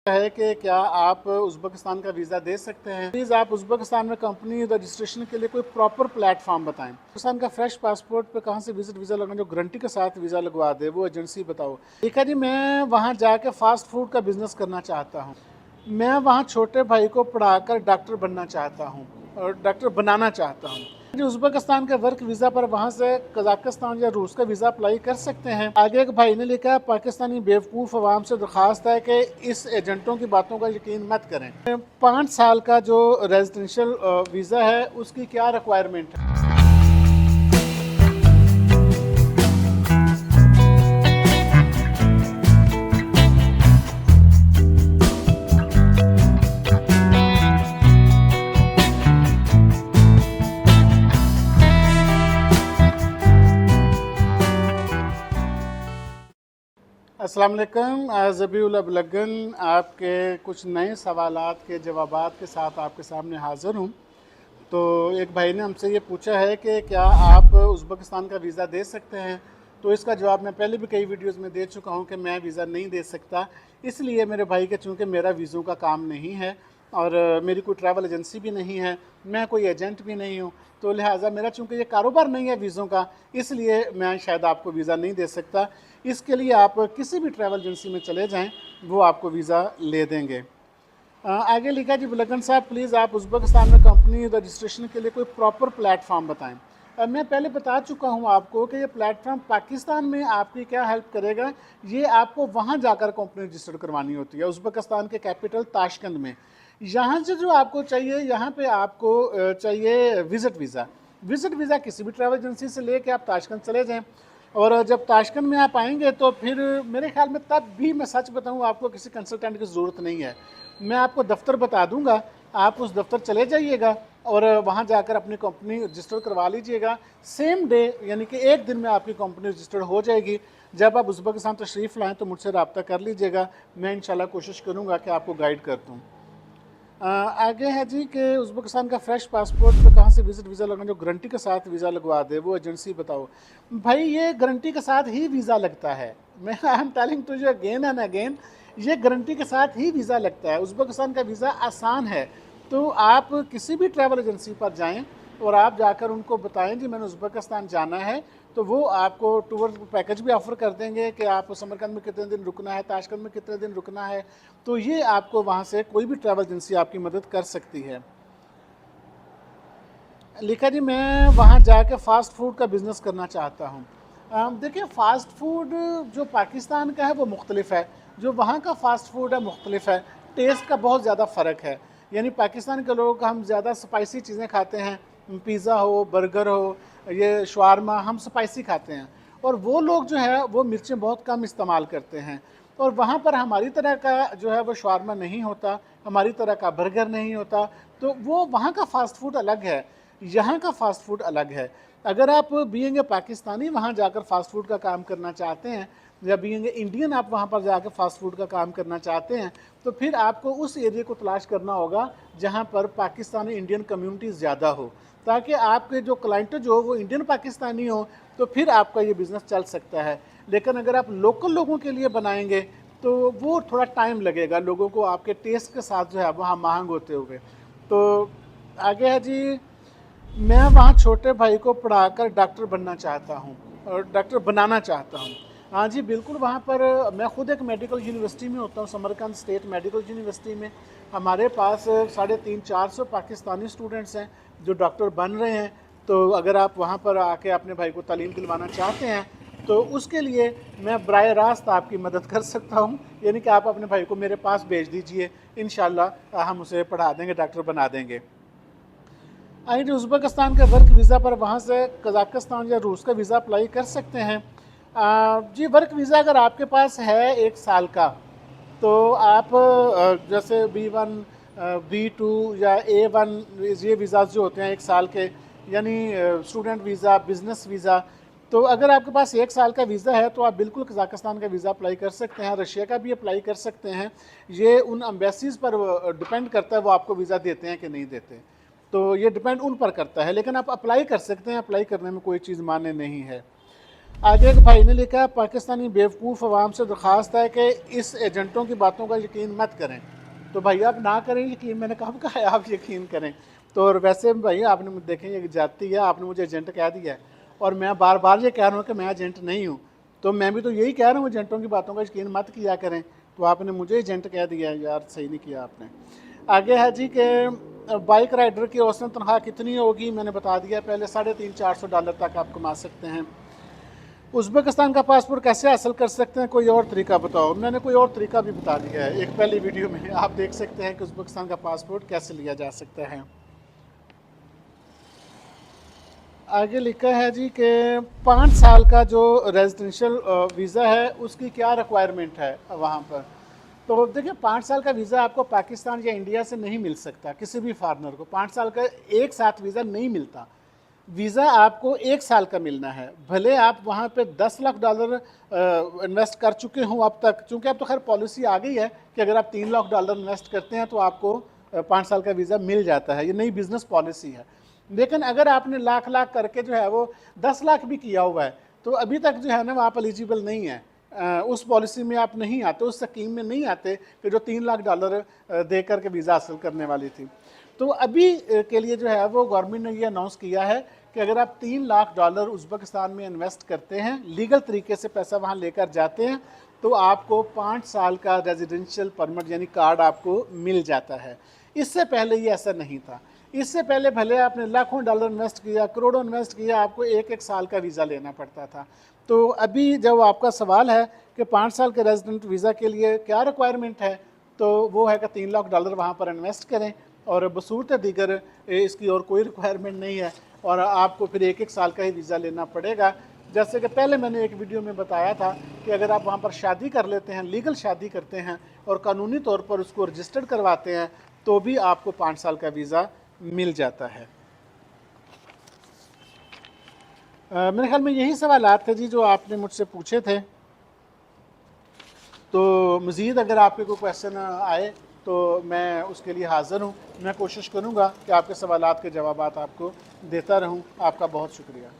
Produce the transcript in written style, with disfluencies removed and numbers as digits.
है कि क्या आप उज़्बेकिस्तान का वीज़ा दे सकते हैं। प्लीज़ आप उज़्बेकिस्तान में कंपनी रजिस्ट्रेशन के लिए कोई प्रॉपर प्लेटफॉर्म बताएं। उज़्बेकिस्तान का फ्रेश पासपोर्ट पे कहाँ से विजिट वीज़ा लगना, जो गारंटी के साथ वीज़ा लगवा दे, वो एजेंसी बताओ। ठीक है जी, मैं वहाँ जाके फ़ास्ट फूड का बिज़नेस करना चाहता हूँ। मैं वहाँ छोटे भाई को पढ़ाकर डॉक्टर बनना चाहता हूँ और डॉक्टर बनाना चाहता हूँ। उज़्बेकिस्तान के वर्क वीज़ा पर वहाँ से कजाकिस्तान या रूस का वीज़ा अप्लाई कर सकते हैं। आगे एक भाई ने लिखा, पाकिस्तानी बेवकूफ़ अवाम से दरख्वास्त है कि इस एजेंटों की बातों का यकीन मत करें। 5 साल का जो रेजिडेंशियल वीज़ा है उसकी क्या रिक्वायरमेंट है। अस्सलाम वालेकुम। ज़बीउल अबलगन आपके कुछ नए सवालात के जवाबात के साथ आपके सामने हाज़िर हूँ। तो एक भाई ने हमसे ये पूछा है कि क्या आप उज़्बेकिस्तान का वीज़ा दे सकते हैं। तो इसका जवाब मैं पहले भी कई वीडियोस में दे चुका हूँ कि मैं वीज़ा नहीं दे सकता, इसलिए मेरे भाई के, चूँकि मेरा वीज़ों का काम नहीं है और मेरी कोई ट्रैवल एजेंसी भी नहीं है, मैं कोई एजेंट भी नहीं हूँ, तो लिहाजा मेरा चूँकि ये कारोबार नहीं है वीज़ों का, इसलिए मैं शायद आपको वीज़ा नहीं दे सकता। इसके लिए आप किसी भी ट्रैवल एजेंसी में चले जाएँ, वो आपको वीज़ा ले देंगे। आगे लिखा जी, बुलगन साहब प्लीज़ आप उज़्बेकिस्तान में कंपनी रजिस्ट्रेशन के लिए कोई प्रॉपर प्लेटफॉर्म बताएं। मैं पहले बता चुका हूं आपको कि ये प्लेटफॉर्म पाकिस्तान में आपकी क्या हेल्प करेगा। ये आपको वहां जाकर कंपनी रजिस्टर करवानी होती है, उज़्बेकिस्तान के कैपिटल ताशकंद में। यहाँ से जो आपको चाहिए, यहाँ पे आपको चाहिए विज़िट वीज़ा। विज़िट वीज़ा किसी भी ट्रैवल एजेंसी से लेके आप ताशकंद चले जाएँ, और जब ताशकंद में आप आएंगे तो फिर मेरे ख्याल में तब भी, मैं सच बताऊं, आपको किसी कंसल्टेंट की ज़रूरत नहीं है। मैं आपको दफ्तर बता दूंगा, आप उस दफ्तर चले जाइएगा और वहाँ जाकर अपनी कंपनी रजिस्टर करवा लीजिएगा। सेम डे, यानी कि एक दिन में आपकी कंपनी रजिस्टर्ड हो जाएगी। जब आप उज़्बेकिस्तान तशरीफ़ लाएँ तो मुझसे रब्ता कर लीजिएगा, मैं इंशाल्लाह कोशिश करूँगा कि आपको गाइड कर दूँ। आगे है जी कि उज़्बेकिस्तान का फ्रेश पासपोर्ट पे कहाँ से विज़िट वीज़ा लगना, जो गारंटी के साथ वीज़ा लगवा दे, वो एजेंसी बताओ। भाई ये गारंटी के साथ ही वीज़ा लगता है। मैं I am telling to you again and again, ये गारंटी के साथ ही वीज़ा लगता है। उज़्बेकिस्तान का वीज़ा आसान है। तो आप किसी भी ट्रैवल एजेंसी पर जाएँ और आप जाकर उनको बताएं जी मैंने उज़्बेकिस्तान जाना है, तो वो आपको टूर पैकेज भी ऑफ़र कर देंगे कि आप समरकंद में कितने दिन रुकना है, ताशकंद में कितने दिन रुकना है। तो ये आपको वहाँ से कोई भी ट्रैवल एजेंसी आपकी मदद कर सकती है। लिखा जी, मैं वहाँ जाके फ़ास्ट फूड का बिज़नेस करना चाहता हूँ। देखिए, फ़ास्ट फूड जो पाकिस्तान का है वो मुख्तलिफ है, जो वहाँ का फ़ास्ट फूड है मुख्तलिफ है। टेस्ट का बहुत ज़्यादा फ़र्क है। यानी पाकिस्तान के लोग, हम ज़्यादा स्पाइसी चीज़ें खाते हैं, पिज़्ज़ा हो, बर्गर हो, ये शवारमा, हम स्पाइसी खाते हैं। और वो लोग जो है वो मिर्चें बहुत कम इस्तेमाल करते हैं। और वहाँ पर हमारी तरह का जो है वो शवारमा नहीं होता, हमारी तरह का बर्गर नहीं होता। तो वो वहाँ का फ़ास्ट फूड अलग है, यहाँ का फ़ास्ट फूड अलग है। अगर आप बीइंग ए पाकिस्तानी वहाँ जाकर फ़ास्ट फूड का काम करना चाहते हैं, या बीइंग ए इंडियन आप वहाँ पर जाकर फ़ास्ट फूड का काम करना चाहते हैं, तो फिर आपको उस एरिया को तलाश करना होगा जहाँ पर पाकिस्तानी इंडियन कम्युनिटी ज़्यादा हो, ताकि आपके जो क्लाइंट जो हो वो इंडियन पाकिस्तानी हो, तो फिर आपका ये बिज़नेस चल सकता है। लेकिन अगर आप लोकल लोगों के लिए बनाएंगे तो वो थोड़ा टाइम लगेगा, लोगों को आपके टेस्ट के साथ जो है वहाँ महंग होते हुए। तो आगे है जी, मैं वहाँ छोटे भाई को पढ़ाकर डॉक्टर बनना चाहता हूँ और डॉक्टर बनाना चाहता हूँ। हाँ जी बिल्कुल, वहाँ पर मैं ख़ुद एक मेडिकल यूनिवर्सिटी में होता हूँ, समरकंद स्टेट मेडिकल यूनिवर्सिटी में। हमारे पास 350-400 पाकिस्तानी स्टूडेंट्स हैं जो डॉक्टर बन रहे हैं। तो अगर आप वहाँ पर आके अपने भाई को तालीम दिलवाना चाहते हैं तो उसके लिए मैं बराह रास्त आपकी मदद कर सकता हूँ। यानी कि आप अपने भाई को मेरे पास भेज दीजिए, इंशाल्लाह हम उसे पढ़ा देंगे, डॉक्टर बना देंगे। आई उज़्बेकिस्तान के वर्क वीज़ा पर वहाँ से कजाकिस्तान या रूस का वीज़ा अप्लाई कर सकते हैं। जी, वर्क वीज़ा अगर आपके पास है 1 साल का, तो आप जैसे B1, B2 या A1, ये वीज़ाज़ जो होते हैं 1 साल के, यानी स्टूडेंट वीज़ा, बिज़नेस वीज़ा। तो अगर आपके पास 1 साल का वीज़ा है तो आप बिल्कुल कजाकिस्तान का वीज़ा अप्लाई कर सकते हैं, रशिया का भी अप्लाई कर सकते हैं। ये उन एम्बेसीज़ पर डिपेंड करता है वो आपको वीज़ा देते हैं कि नहीं देते। तो ये डिपेंड उन पर करता है, लेकिन आप अप्लाई कर सकते हैं, अप्लाई करने में कोई चीज़ मान्य नहीं है। आगे एक भाई ने लिखा, पाकिस्तानी बेवकूफ़ अवाम से दरख्वास्त है कि इस एजेंटों की बातों का यकीन मत करें। तो भाई आप ना करें यकीन, मैंने कब कहा है आप यकीन करें। तो और वैसे भाई आपने देखें ये जाती है, आपने मुझे एजेंट कह दिया है और मैं बार बार ये कह रहा हूँ कि मैं एजेंट नहीं हूँ। तो मैं भी तो यही कह रहा हूँ एजेंटों की बातों का यकीन मत किया करें। तो आपने मुझे एजेंट कह दिया है, यार सही नहीं किया आपने। आगे है जी कि बाइक राइडर की औसतन तनख्वाह कितनी होगी, मैंने बता दिया पहले, $350-400 तक आप कमा सकते हैं। उज़्बेकिस्तान का पासपोर्ट कैसे हासिल कर सकते हैं, कोई और तरीका बताओ। मैंने कोई और तरीका भी बता दिया है एक पहली वीडियो में, आप देख सकते हैं कि उज़्बेकिस्तान का पासपोर्ट कैसे लिया जा सकता है। आगे लिखा है जी कि 5 साल का जो रेजिडेंशियल वीज़ा है उसकी क्या रिक्वायरमेंट है वहाँ पर। तो देखिए 5 साल का वीज़ा आपको पाकिस्तान या इंडिया से नहीं मिल सकता, किसी भी फॉरनर को 5 साल का एक साथ वीज़ा नहीं मिलता। वीज़ा आपको 1 साल का मिलना है, भले आप वहाँ पे $10 लाख इन्वेस्ट कर चुके हों अब तक, चूँकि अब तो खैर पॉलिसी आ गई है कि अगर आप $3 लाख इन्वेस्ट करते हैं तो आपको 5 साल का वीज़ा मिल जाता है, ये नई बिजनेस पॉलिसी है। लेकिन अगर आपने लाख लाख करके जो है वो 10 लाख भी किया हुआ है तो अभी तक जो है ना वो आप एलिजिबल नहीं है, उस पॉलिसी में आप नहीं आते, उस स्कीम में नहीं आते कि जो $3 लाख दे करके वीज़ा हासिल करने वाली थी। तो अभी के लिए जो है वो गवर्नमेंट ने ये अनाउंस किया है कि अगर आप $3 लाख उज़्बेकिस्तान में इन्वेस्ट करते हैं, लीगल तरीके से पैसा वहाँ लेकर जाते हैं, तो आपको 5 साल का रेजिडेंशियल परमिट यानी कार्ड आपको मिल जाता है। इससे पहले ये ऐसा नहीं था। इससे पहले भले आपने लाखों डॉलर इन्वेस्ट किया, करोड़ों इन्वेस्ट किया, आपको एक एक साल का वीज़ा लेना पड़ता था। तो अभी जब आपका सवाल है कि 5 साल के रेजिडेंट वीज़ा के लिए क्या रिक्वायरमेंट है, तो वो है कि $3 लाख वहाँ पर इन्वेस्ट करें और बसूरत दीगर इसकी और कोई रिक्वायरमेंट नहीं है और आपको फिर एक एक साल का ही वीज़ा लेना पड़ेगा। जैसे कि पहले मैंने एक वीडियो में बताया था कि अगर आप वहाँ पर शादी कर लेते हैं, लीगल शादी करते हैं और कानूनी तौर पर उसको रजिस्टर्ड करवाते हैं तो भी आपको 5 साल का वीज़ा मिल जाता है। मेरे ख्याल में यही सवालात थे जी जो आपने मुझसे पूछे थे। तो मज़ीद अगर आपके कोई क्वेश्चन आए तो मैं उसके लिए हाज़िर हूँ। मैं कोशिश करूँगा कि आपके सवालात के जवाबात आपको देता रहूँ। आपका बहुत शुक्रिया।